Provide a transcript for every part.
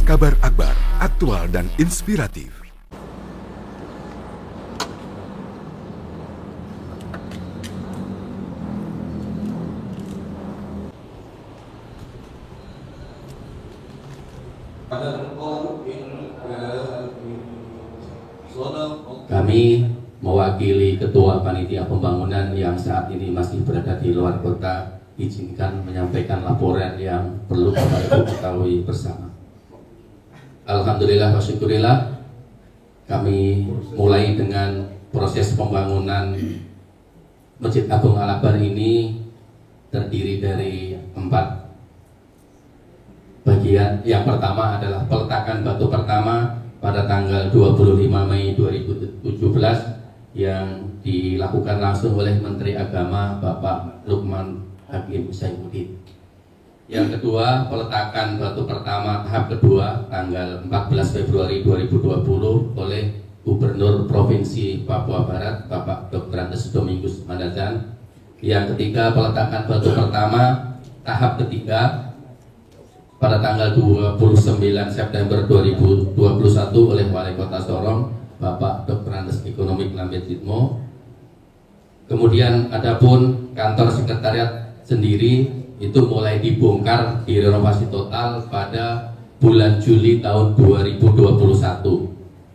Kabar Akbar, aktual dan inspiratif. Kami mewakili Ketua Panitia Pembangunan yang saat ini masih berada di luar kota, izinkan menyampaikan laporan yang perlu Bapak Ibu ketahui bersama. Alhamdulillah wa syukurillah, kami mulai dengan proses pembangunan Masjid Agung Al-Akbar ini terdiri dari 4 bagian. Yang pertama adalah peletakan batu pertama pada tanggal 25 Mei 2017 yang dilakukan langsung oleh Menteri Agama Bapak Lukman Hakim Saifuddin. Yang kedua, peletakan batu pertama tahap kedua tanggal 14 Februari 2020 oleh Gubernur Provinsi Papua Barat Bapak Dr. Andes Domingus Manazan. Yang ketiga, peletakan batu pertama tahap ketiga pada tanggal 29 September 2021 oleh Wali Kota Sorong Bapak Dr. Andes Ekonomi Lambet Jitmo. Kemudian adapun kantor sekretariat sendiri itu mulai dibongkar, direnovasi total pada bulan Juli tahun 2021.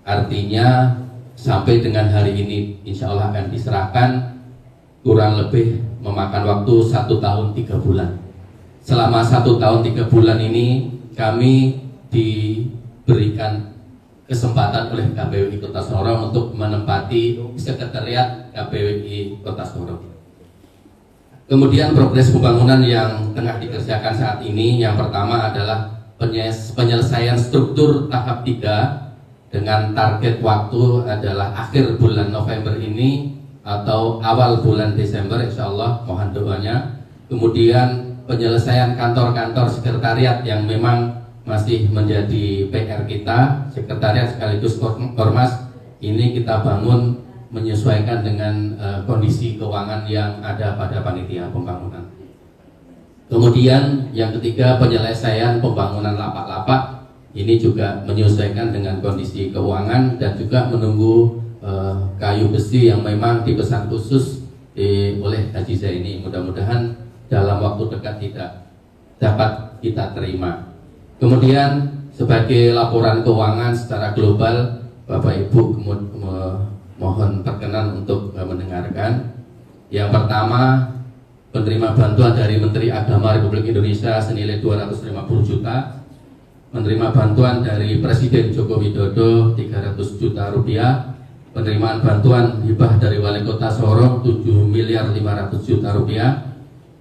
Artinya sampai dengan hari ini insya Allah akan diserahkan, kurang lebih memakan waktu 1 tahun 3 bulan. Selama 1 tahun 3 bulan ini kami diberikan kesempatan oleh KPWI Kota Sorong untuk menempati sekretariat KPWI Kota Sorong. Kemudian progres pembangunan yang tengah dikerjakan saat ini, yang pertama adalah penyelesaian struktur tahap 3 dengan target waktu adalah akhir bulan November ini atau awal bulan Desember, insya Allah, mohon doanya. Kemudian penyelesaian kantor-kantor sekretariat yang memang masih menjadi PR kita, sekretariat sekaligus ormas, ini kita bangun menyesuaikan dengan kondisi keuangan yang ada pada panitia pembangunan. Kemudian yang ketiga, penyelesaian pembangunan lapak-lapak, ini juga menyesuaikan dengan kondisi keuangan dan juga menunggu kayu besi yang memang dipesan khusus oleh Haji Zaini. Mudah-mudahan dalam waktu dekat tidak dapat kita terima. Kemudian sebagai laporan keuangan secara global, Bapak Ibu mohon perkenan untuk mendengarkan. Yang pertama, penerima bantuan dari Menteri Agama Republik Indonesia senilai 250 juta, menerima bantuan dari Presiden Joko Widodo 300 juta rupiah, penerimaan bantuan hibah dari Wali Kota Sorong 7.500.000 juta rupiah,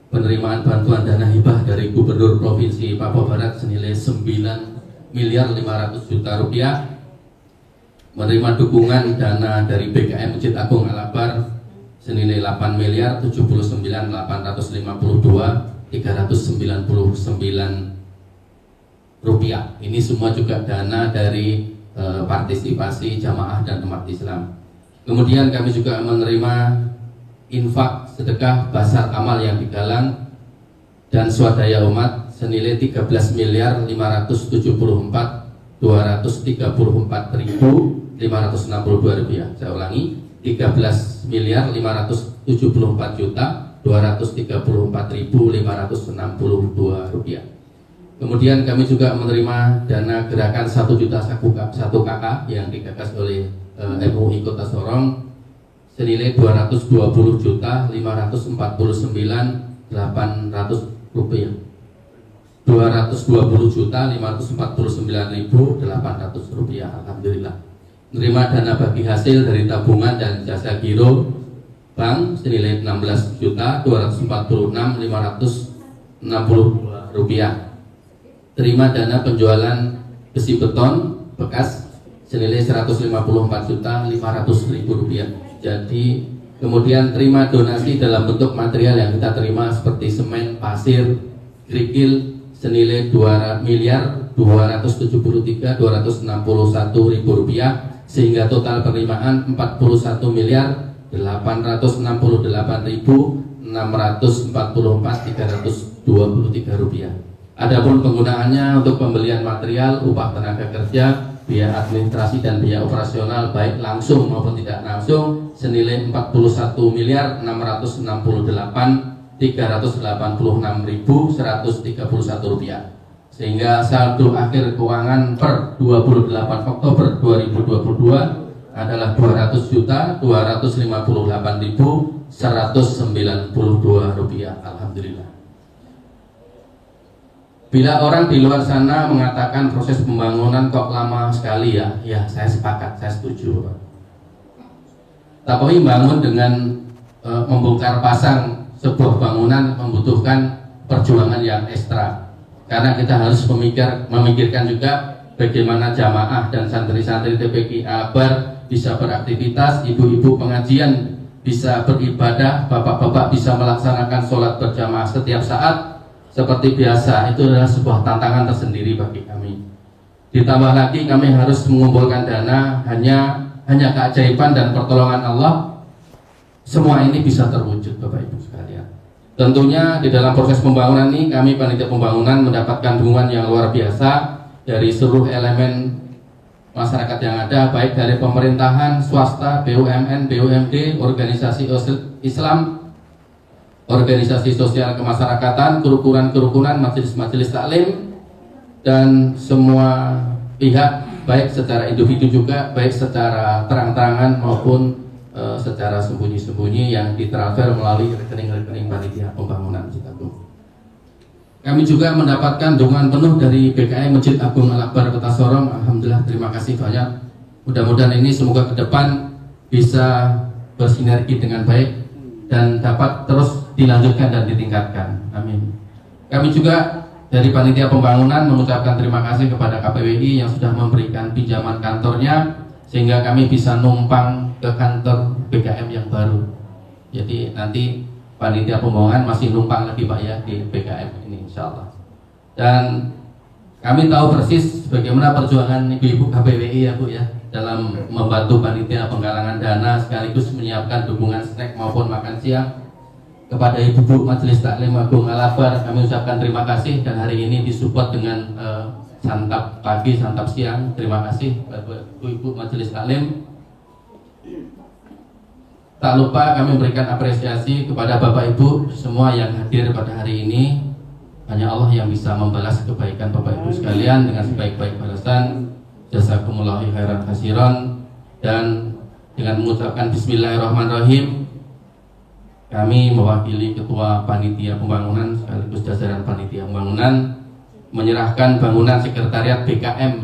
penerimaan bantuan dana hibah dari Gubernur Provinsi Papua Barat senilai 9.500.000 juta rupiah, menerima dukungan dana dari BKM Masjid Agung Al-Akbar senilai 8.799.399 rupiah. Ini semua juga dana dari partisipasi jamaah dan umat Islam. Kemudian kami juga menerima infak sedekah basar amal yang digalang dan swadaya umat senilai 13.534.234.562 rupiah. Saya ulangi, 13.534.234.562 rupiah. Kemudian kami juga menerima dana gerakan 1 juta satu kakak yang digagas oleh MUI Kota Sorong senilai 220.549.800 rupiah. 220.549.800 rupiah. Alhamdulillah. Menerima dana bagi hasil dari tabungan dan jasa giro bank senilai 16.246.562 rupiah. Terima dana penjualan besi beton bekas senilai 154.500.000 rupiah. Jadi kemudian terima donasi dalam bentuk material yang kita terima seperti semen, pasir, kerikil senilai 2.273.261.000 rupiah, sehingga total penerimaan 41.868.644.323 rupiah. Adapun penggunaannya untuk pembelian material, upah tenaga kerja, biaya administrasi dan biaya operasional baik langsung maupun tidak langsung senilai 41.386.131 rupiah. Sehingga saldo akhir keuangan per 28 Oktober 2022 adalah 200.258.192 rupiah. Alhamdulillah. Bila orang di luar sana mengatakan proses pembangunan kok lama sekali ya, ya saya sepakat, saya setuju. Tapi bangun dengan membongkar pasang sebuah bangunan membutuhkan perjuangan yang ekstra. Karena kita harus memikirkan juga bagaimana jamaah dan santri-santri TPQ Al-Akbar bisa beraktivitas, ibu-ibu pengajian bisa beribadah, bapak-bapak bisa melaksanakan sholat berjamaah setiap saat seperti biasa. Itu adalah sebuah tantangan tersendiri bagi kami. Ditambah lagi kami harus mengumpulkan dana, hanya keajaiban dan pertolongan Allah semua ini bisa terwujud, Bapak Ibu sekalian. Tentunya di dalam proses pembangunan ini kami panitia pembangunan mendapatkan dukungan yang luar biasa dari seluruh elemen masyarakat yang ada, baik dari pemerintahan, swasta, BUMN, BUMD, organisasi Islam, organisasi sosial kemasyarakatan, kerukunan, majelis-majelis taklim, dan semua pihak, baik secara individu juga, baik secara terang-terangan maupun secara sembunyi-sembunyi yang ditransfer melalui rekening-rekening panitia pembangunan Masjid Agung. Kami juga mendapatkan dukungan penuh dari BKM Masjid Agung Al-Akbar Kota Sorong. Alhamdulillah, terima kasih banyak. Mudah-mudahan ini semoga ke depan bisa bersinergi dengan baik dan dapat terus dilanjutkan dan ditingkatkan. Amin. Kami juga dari panitia pembangunan mengucapkan terima kasih kepada KPWI yang sudah memberikan pinjaman kantornya sehingga kami bisa numpang ke kantor BKM yang baru. Jadi nanti panitia pembangunan masih numpang lagi Pak ya di BKM ini insya Allah. Dan kami tahu persis bagaimana perjuangan ibu-ibu KPWI ya Bu ya dalam membantu panitia penggalangan dana sekaligus menyiapkan dukungan snack maupun makan siang. Kepada Ibu Majelis Taklim Agung Al-Akbar kami ucapkan terima kasih, dan hari ini disupport dengan santap pagi, santap siang. Terima kasih Ibu Majelis Taklim. Tak lupa kami memberikan apresiasi kepada Bapak Ibu semua yang hadir pada hari ini. Hanya Allah yang bisa membalas kebaikan Bapak Ibu sekalian dengan sebaik-baik balasan. Jazakumullahu khairan katsiran. Dan dengan mengucapkan Bismillahirrahmanirrahim, kami mewakili Ketua Panitia Pembangunan sekaligus jajaran Panitia Pembangunan menyerahkan bangunan sekretariat BKM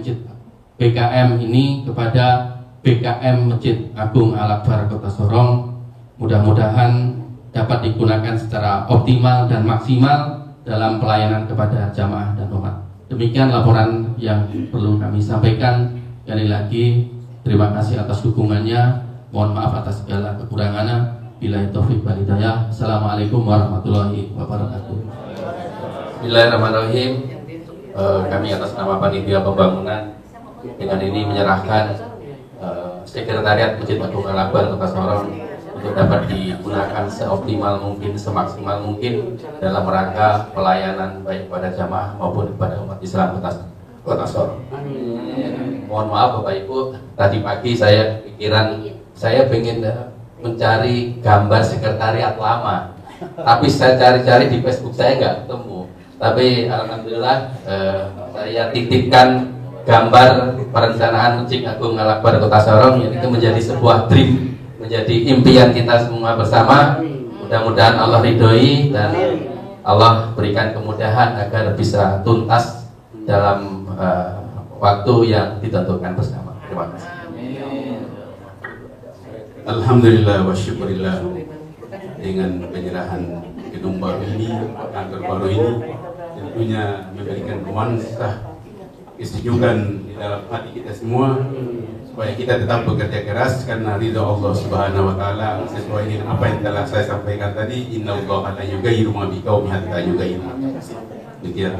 ini kepada BKM Masjid Agung Al-Akbar Kota Sorong. Mudah-mudahan dapat digunakan secara optimal dan maksimal dalam pelayanan kepada jamaah dan umat. Demikian laporan yang perlu kami sampaikan. Sekali lagi terima kasih atas dukungannya. Mohon maaf atas segala kekurangannya. Billahi taufiq wal hidayah. Assalamualaikum warahmatullahi wabarakatuh. Bismillahirrahmanirrahim. Kami atas nama Panitia Pembangunan dengan ini menyerahkan sekretariat Masjid Agung Al-Akbar Kota Sorong untuk dapat digunakan seoptimal mungkin, semaksimal mungkin dalam rangka pelayanan baik kepada jamaah maupun kepada umat Islam Kota Sorong. Mohon maaf Bapak Ibu, tadi pagi saya pengen mencari gambar sekretariat lama, tapi saya cari-cari di Facebook saya nggak ketemu. Tapi alhamdulillah saya titipkan gambar perencanaan Masjid Agung Al-Akbar Kota Sorong. Itu menjadi sebuah dream, menjadi impian kita semua bersama. Mudah-mudahan Allah ridhoi dan Allah berikan kemudahan agar bisa tuntas dalam waktu yang ditentukan bersama. Terima kasih. Alhamdulillah wa syukurillah, dengan penyerahan gedung baru ini, kantor baru ini tentunya memberikan nuansa kesejukan di dalam hati kita semua supaya kita tetap bekerja keras karena ridha Allah Subhanahu wa taala sesuai dengan apa yang telah saya sampaikan tadi. Innallaha la yughayyiru ma biqaumin hatta yughayyiru ma bi anfusihim. Demikian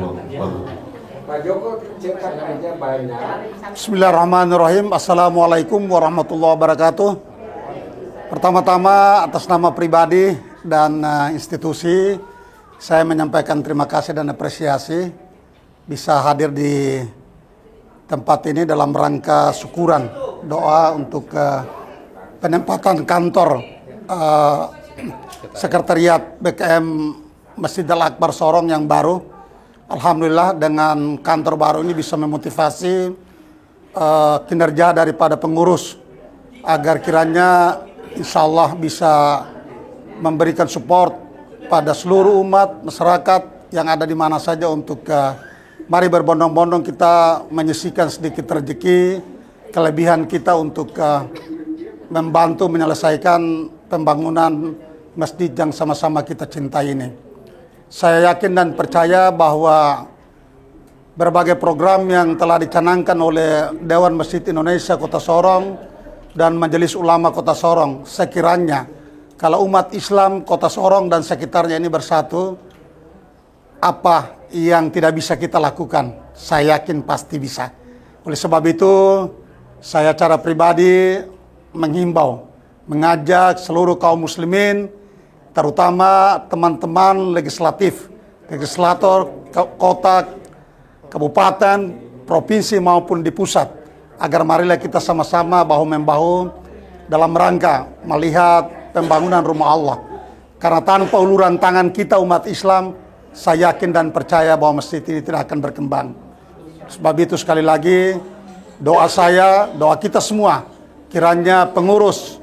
Pak Joko cetak aja banyak. Bismillahirrahmanirrahim. Assalamualaikum warahmatullahi wabarakatuh. Pertama-tama atas nama pribadi dan institusi saya menyampaikan terima kasih dan apresiasi bisa hadir di tempat ini dalam rangka syukuran doa untuk penempatan kantor sekretariat BKM Masjid Al-Akbar Sorong yang baru. Alhamdulillah dengan kantor baru ini bisa memotivasi kinerja daripada pengurus agar kiranya insya Allah bisa memberikan support pada seluruh umat masyarakat yang ada di mana saja untuk mari berbondong-bondong kita menyisihkan sedikit rezeki kelebihan kita untuk membantu menyelesaikan pembangunan masjid yang sama-sama kita cintai ini. Saya yakin dan percaya bahwa berbagai program yang telah dicanangkan oleh Dewan Masjid Indonesia Kota Sorong dan Majelis Ulama Kota Sorong, sekiranya kalau umat Islam Kota Sorong dan sekitarnya ini bersatu, apa yang tidak bisa kita lakukan? Saya yakin pasti bisa. Oleh sebab itu, saya secara pribadi menghimbau, mengajak seluruh kaum muslimin, terutama teman-teman legislator, kota, kabupaten, provinsi maupun di pusat, agar marilah kita sama-sama bahu-membahu dalam rangka melihat pembangunan rumah Allah. Karena tanpa uluran tangan kita umat Islam, saya yakin dan percaya bahwa masjid ini tidak akan berkembang. Sebab itu sekali lagi, doa saya, doa kita semua, kiranya pengurus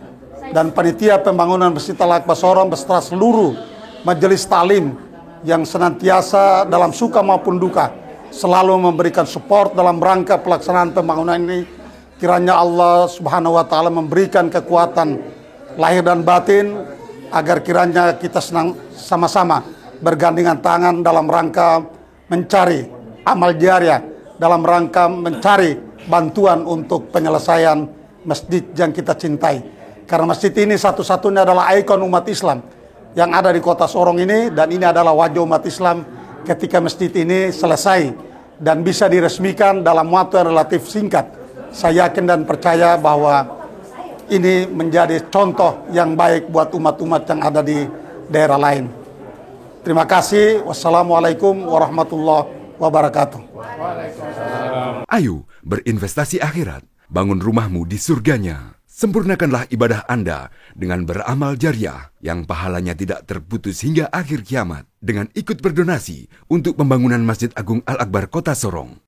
dan panitia pembangunan Masjid Al-Akbar Sorong beserta seluruh majelis taklim yang senantiasa dalam suka maupun duka selalu memberikan support dalam rangka pelaksanaan pembangunan ini. Kiranya Allah Subhanahu wa taala memberikan kekuatan lahir dan batin agar kiranya kita senang sama-sama bergandengan tangan dalam rangka mencari amal jariah, dalam rangka mencari bantuan untuk penyelesaian masjid yang kita cintai. Karena masjid ini satu-satunya adalah ikon umat Islam yang ada di Kota Sorong ini, dan ini adalah wajah umat Islam ketika masjid ini selesai dan bisa diresmikan dalam waktu yang relatif singkat. Saya yakin dan percaya bahwa ini menjadi contoh yang baik buat umat-umat yang ada di daerah lain. Terima kasih. Wassalamualaikum warahmatullahi wabarakatuh. Ayo berinvestasi akhirat, bangun rumahmu di surganya. Sempurnakanlah ibadah Anda dengan beramal jariah yang pahalanya tidak terputus hingga akhir kiamat dengan ikut berdonasi untuk pembangunan Masjid Agung Al-Akbar Kota Sorong.